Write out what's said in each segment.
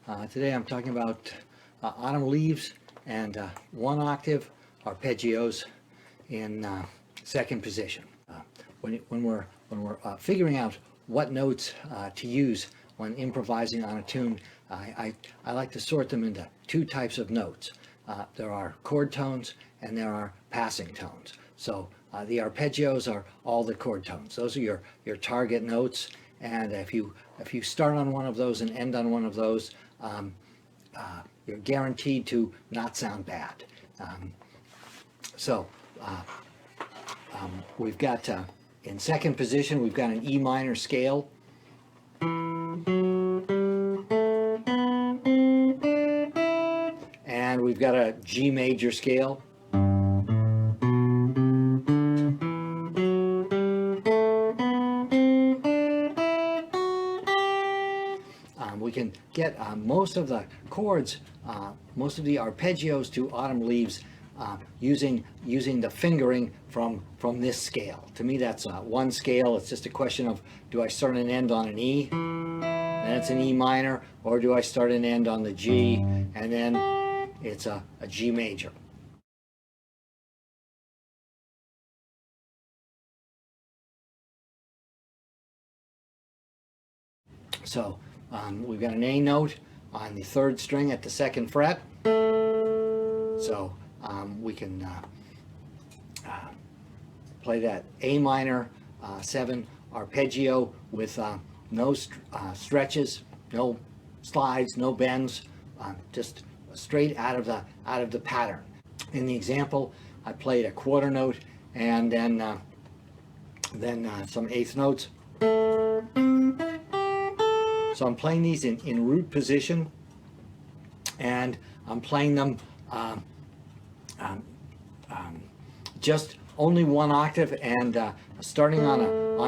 Today I'm talking about autumn leaves and one octave arpeggios in second position. When we're figuring out what notes to use when improvising on a tune, I like to sort them into two types of notes. There are chord tones and there are passing tones. So the arpeggios are all the chord tones. Those are your target notes, and if you start on one of those and end on one of those, you're guaranteed to not sound bad. We've got in second position, we've got an E minor scale. And we've got a G major scale. We can get most of the chords, most of the arpeggios to autumn leaves using the fingering from this scale. To me, that's one scale. It's just a question of, do I start and end on an E, and it's an E minor, or do I start and end on the G, and then it's a G major. So we've got an A note on the third string at the second fret. So we can play that A minor 7 arpeggio with no stretches, no slides, no bends, just straight out of the pattern. In the example, I played a quarter note and then some eighth notes. So I'm playing these in root position, and I'm playing them just only one octave, and starting on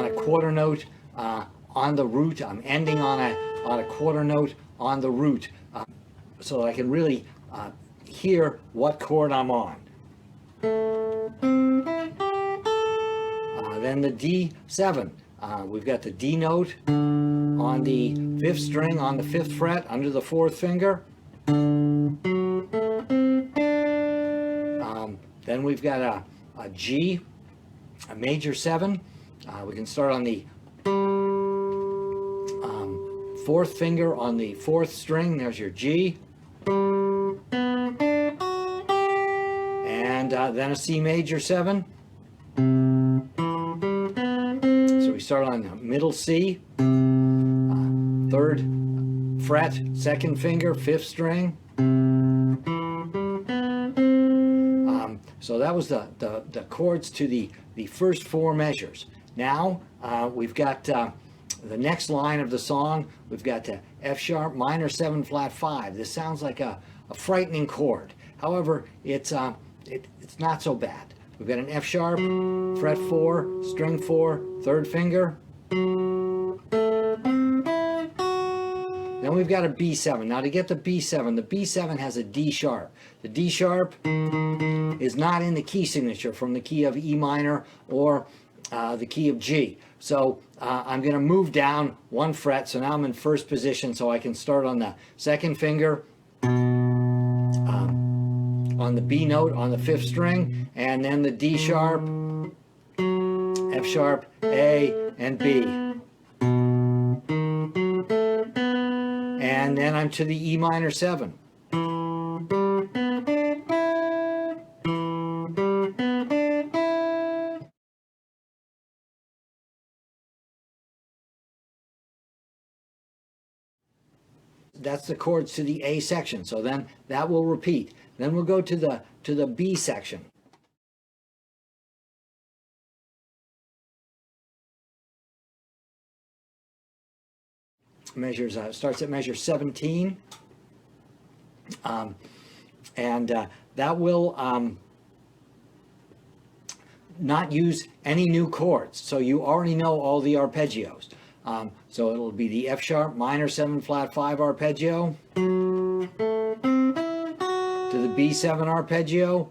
a quarter note on the root. I'm ending on a quarter note on the root, so that I can really hear what chord I'm on. Then the D7. We've got the D note on the fifth string on the fifth fret under the fourth finger. Then we've got a G, a major 7. We can start on the fourth finger on the fourth string. There's your G. And then a C major 7. So we start on the middle C, third fret, second finger, fifth string. So that was the chords to the first four measures. Now we've got the next line of the song. We've got the F sharp minor 7 flat 5. This sounds like a frightening chord. However, it's not so bad. We've got an F sharp, fret 4, string 4, third finger. Then we've got a B7. Now to get the B7 has a D sharp. The D sharp is not in the key signature from the key of E minor or the key of G. So I'm going to move down one fret. So now I'm in first position, so I can start on the second finger, on the B note on the fifth string, and then the D sharp, F sharp, A, and B. And then I'm to the E minor 7. That's the chords to the A section. So then that will repeat. Then we'll go to the B section. Measures starts at measure 17, and that will not use any new chords. So you already know all the arpeggios. So it'll be the F sharp minor 7 flat 5 arpeggio, to the B7 arpeggio,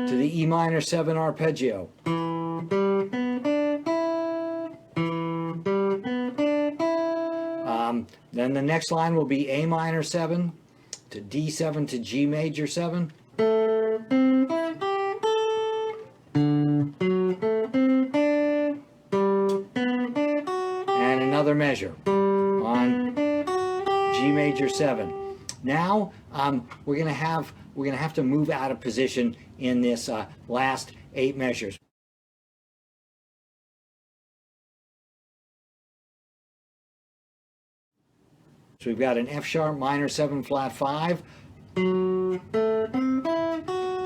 to the E minor 7 arpeggio. Then the next line will be A minor 7 to D7 to G major 7. And another measure on G major 7. Now we're going to have to move out of position in this last 8 measures. So we've got an F sharp minor 7 flat 5.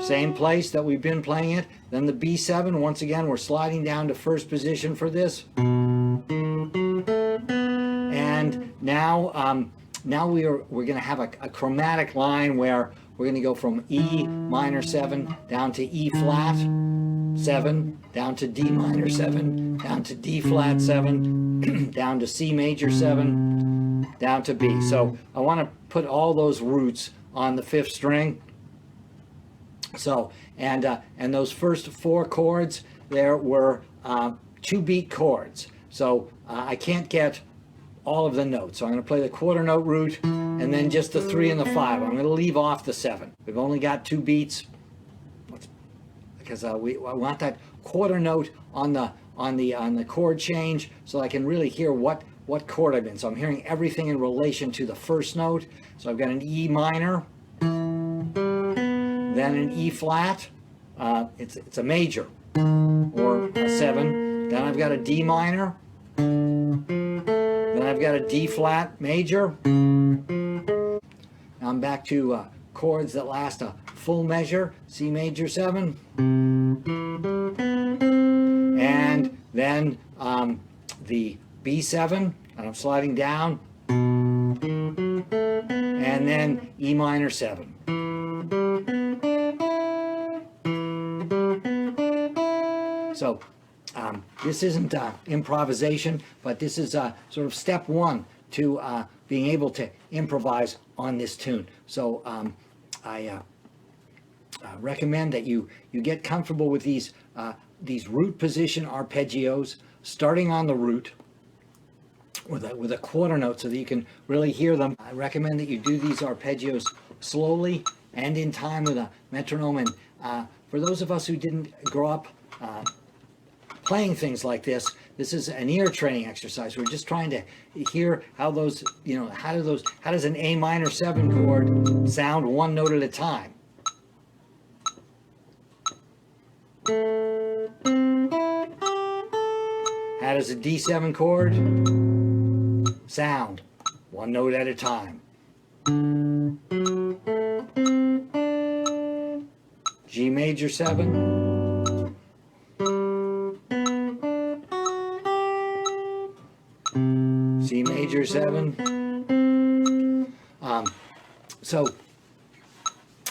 Same place that we've been playing it. Then the B7, once again we're sliding down to first position for this. And now we're going to have a chromatic line where we're going to go from E minor 7 down to E flat 7, down to D minor 7, down to D flat 7, down to C major 7, down to B. So I want to put all those roots on the 5th string. So and those first 4 chords there were 2-beat chords. So I can't get all of the notes. So I'm going to play the quarter note root and then just the 3 and the 5. I'm going to leave off the 7. We've only got 2 beats because I want that quarter note on the chord change so I can really hear what chord I'm in. So I'm hearing everything in relation to the first note. So I've got an E minor, then an E flat. It's a major or a 7. Then I've got a D minor. Then I've got a D flat major. Now I'm back to chords that last a full measure, C major 7. And then the B7, and I'm sliding down. And then E minor 7. So this isn't improvisation, but this is sort of step 1 to being able to improvise on this tune. So I recommend that you get comfortable with these root position arpeggios, starting on the root with a quarter note so that you can really hear them. I recommend that you do these arpeggios slowly and in time with a metronome. And for those of us who didn't grow up playing things like this is an ear training exercise. We're just trying to hear how those, how does an A minor 7 chord sound one note at a time? How does a D7 chord sound one note at a time? G major 7. C major 7. So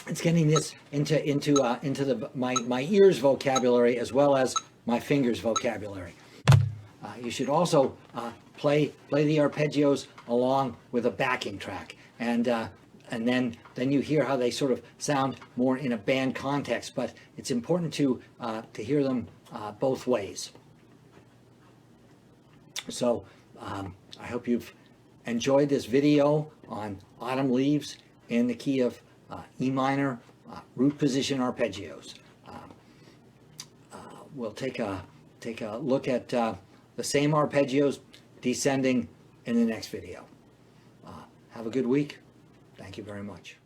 it's getting this into my ears vocabulary as well as my fingers vocabulary. You should also play the arpeggios along with a backing track, and then you hear how they sort of sound more in a band context. But it's important to hear them both ways. So I hope you've enjoyed this video on Autumn Leaves in the key of E minor root position arpeggios. We'll take a look at the same arpeggios descending in the next video. Have a good week. Thank you very much.